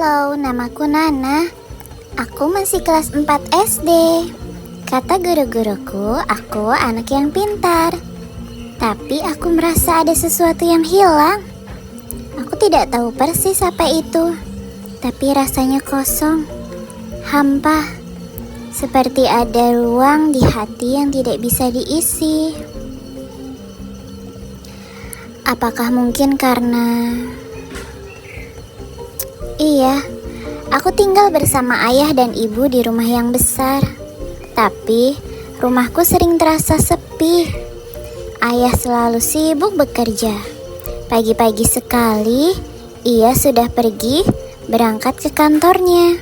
Halo, namaku Nana. Aku masih kelas 4 SD. Kata guru-guruku, aku anak yang pintar. Tapi aku merasa ada sesuatu yang hilang. Aku tidak tahu persis apa itu. Tapi rasanya kosong, hampa. Seperti ada ruang di hati yang tidak bisa diisi. Apakah mungkin karena... Iya, aku tinggal bersama ayah dan ibu di rumah yang besar. Tapi rumahku sering terasa sepi. Ayah selalu sibuk bekerja. Pagi-pagi sekali, ia sudah pergi berangkat ke kantornya.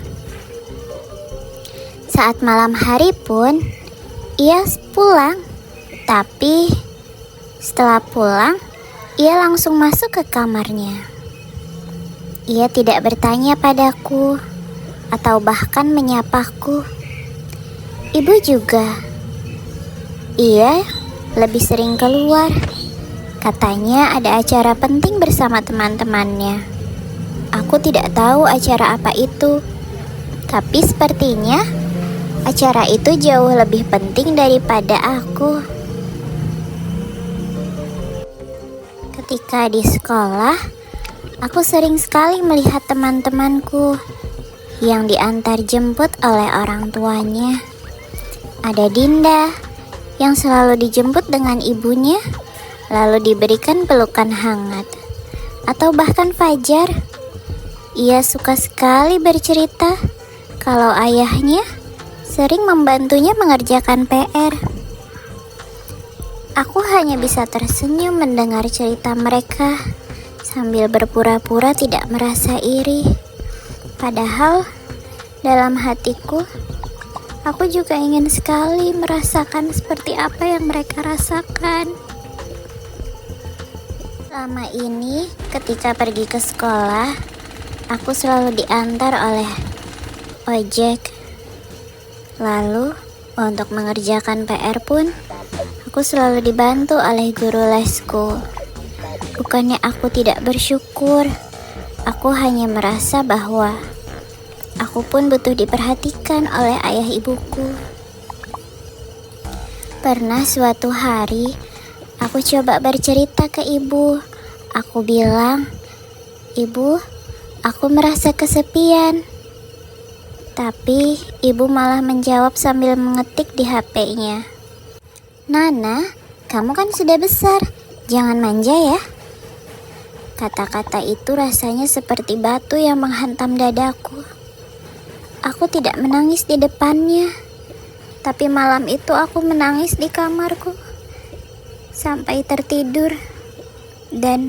Saat malam hari pun, ia pulang. Tapi setelah pulang, ia langsung masuk ke kamarnya. Ia tidak bertanya padaku atau bahkan menyapaku. Ibu juga. Ia lebih sering keluar. Katanya ada acara penting bersama teman-temannya. Aku tidak tahu acara apa itu. Tapi sepertinya acara itu jauh lebih penting daripada aku. Ketika di sekolah, aku sering sekali melihat teman-temanku yang diantar jemput oleh orang tuanya. Ada Dinda yang selalu dijemput dengan ibunya, lalu diberikan pelukan hangat. Atau bahkan Fajar, ia suka sekali bercerita kalau ayahnya sering membantunya mengerjakan PR. Aku hanya bisa tersenyum mendengar cerita mereka sambil berpura-pura tidak merasa iri. Padahal dalam hatiku, aku juga ingin sekali merasakan seperti apa yang mereka rasakan. Selama ini, ketika pergi ke sekolah, aku selalu diantar oleh ojek. Lalu, untuk mengerjakan PR pun, aku selalu dibantu oleh guru lesku. Bukannya aku tidak bersyukur, aku hanya merasa bahwa aku pun butuh diperhatikan oleh ayah ibuku. Pernah suatu hari, aku coba bercerita ke ibu. Aku bilang, "Ibu, aku merasa kesepian." Tapi ibu malah menjawab sambil mengetik di HP-nya, "Nana, kamu kan sudah besar, jangan manja ya." Kata-kata itu rasanya seperti batu yang menghantam dadaku. Aku tidak menangis di depannya, tapi malam itu aku menangis di kamarku sampai tertidur dan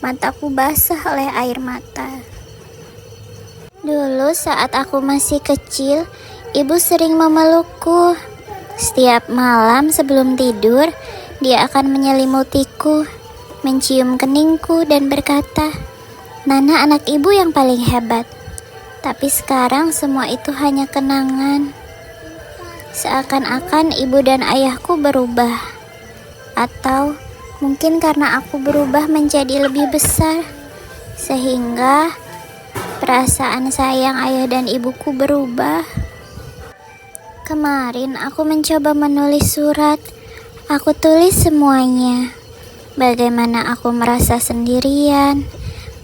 mataku basah oleh air mata. Dulu saat aku masih kecil, ibu sering memelukku. Setiap malam sebelum tidur, dia akan menyelimutiku, mencium keningku dan berkata, "Nana anak ibu yang paling hebat." Tapi sekarang semua itu hanya kenangan. Seakan-akan ibu dan ayahku berubah. Atau mungkin karena aku berubah menjadi lebih besar, sehingga perasaan sayang ayah dan ibuku berubah. Kemarin aku mencoba menulis surat. Aku tulis semuanya. Bagaimana aku merasa sendirian,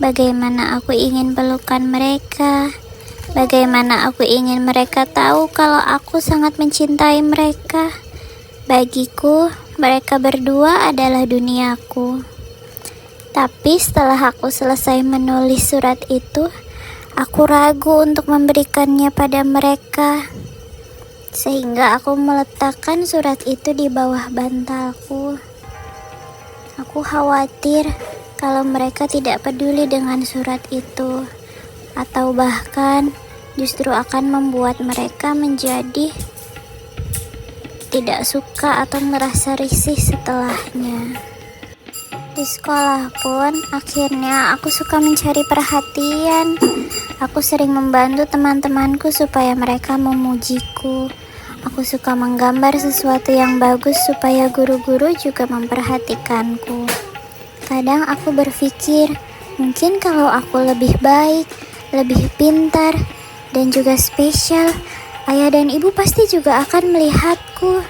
bagaimana aku ingin pelukan mereka, bagaimana aku ingin mereka tahu kalau aku sangat mencintai mereka. Bagiku, mereka berdua adalah duniaku. Tapi setelah aku selesai menulis surat itu, aku ragu untuk memberikannya pada mereka. Sehingga aku meletakkan surat itu di bawah bantalku. Aku khawatir kalau mereka tidak peduli dengan surat itu, atau bahkan justru akan membuat mereka menjadi tidak suka atau merasa risih setelahnya. Di sekolah pun, akhirnya aku suka mencari perhatian. Aku sering membantu teman-temanku supaya mereka memujiku. Aku suka menggambar sesuatu yang bagus supaya guru-guru juga memperhatikanku. Kadang aku berpikir, mungkin kalau aku lebih baik, lebih pintar, dan juga spesial. Ayah dan ibu pasti juga akan melihatku.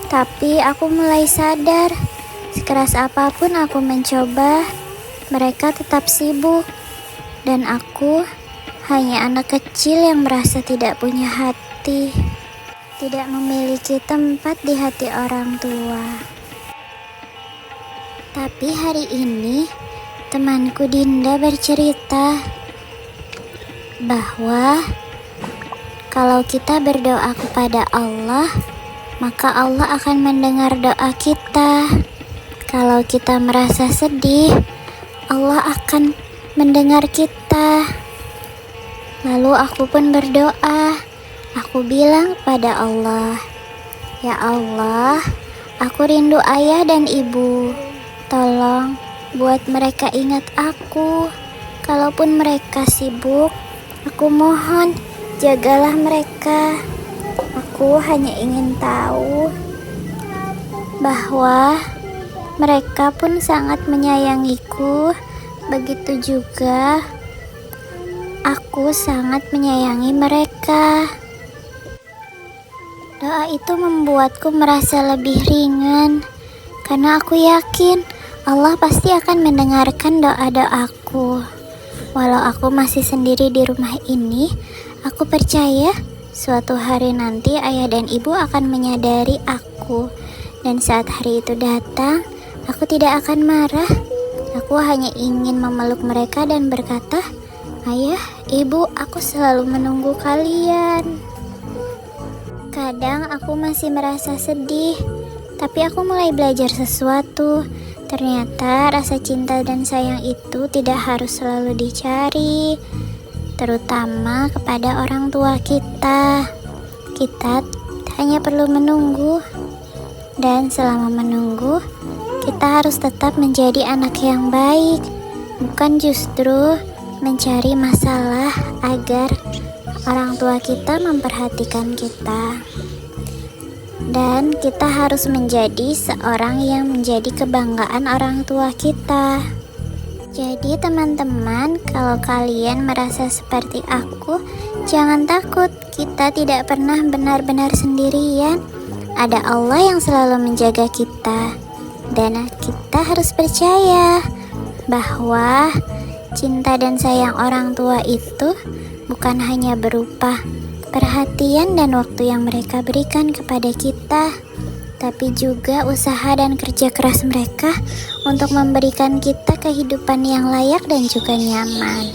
Tapi aku mulai sadar, sekeras apapun aku mencoba, mereka tetap sibuk. Dan aku hanya anak kecil yang merasa tidak punya hati, tidak memiliki tempat di hati orang tua. Tapi hari ini, temanku Dinda bercerita bahwa kalau kita berdoa kepada Allah, maka Allah akan mendengar doa kita. Kalau kita merasa sedih, Allah akan mendengar kita. Lalu aku pun berdoa. Aku bilang pada Allah, "Ya Allah, aku rindu ayah dan ibu. Tolong buat mereka ingat aku. Kalaupun mereka sibuk, aku mohon jagalah mereka. Aku hanya ingin tahu bahwa mereka pun sangat menyayangiku. Begitu juga aku sangat menyayangi mereka." Doa itu membuatku merasa lebih ringan, karena aku yakin Allah pasti akan mendengarkan doa-doaku. Walau aku masih sendiri di rumah ini, aku percaya suatu hari nanti ayah dan ibu akan menyadari aku. Dan saat hari itu datang, aku tidak akan marah. Aku hanya ingin memeluk mereka dan berkata, "Ayah, ibu, aku selalu menunggu kalian." Kadang aku masih merasa sedih, tapi aku mulai belajar sesuatu. Ternyata rasa cinta dan sayang itu tidak harus selalu dicari, terutama kepada orang tua kita. Kita hanya perlu menunggu, dan selama menunggu, kita harus tetap menjadi anak yang baik, bukan justru mencari masalah agar orang tua kita memperhatikan kita. Dan kita harus menjadi seorang yang menjadi kebanggaan orang tua kita. Jadi teman-teman, kalau kalian merasa seperti aku, jangan takut. Kita tidak pernah benar-benar sendirian. Ada Allah yang selalu menjaga kita. Dan kita harus percaya bahwa cinta dan sayang orang tua itu bukan hanya berupa perhatian dan waktu yang mereka berikan kepada kita, tapi juga usaha dan kerja keras mereka untuk memberikan kita kehidupan yang layak dan juga nyaman.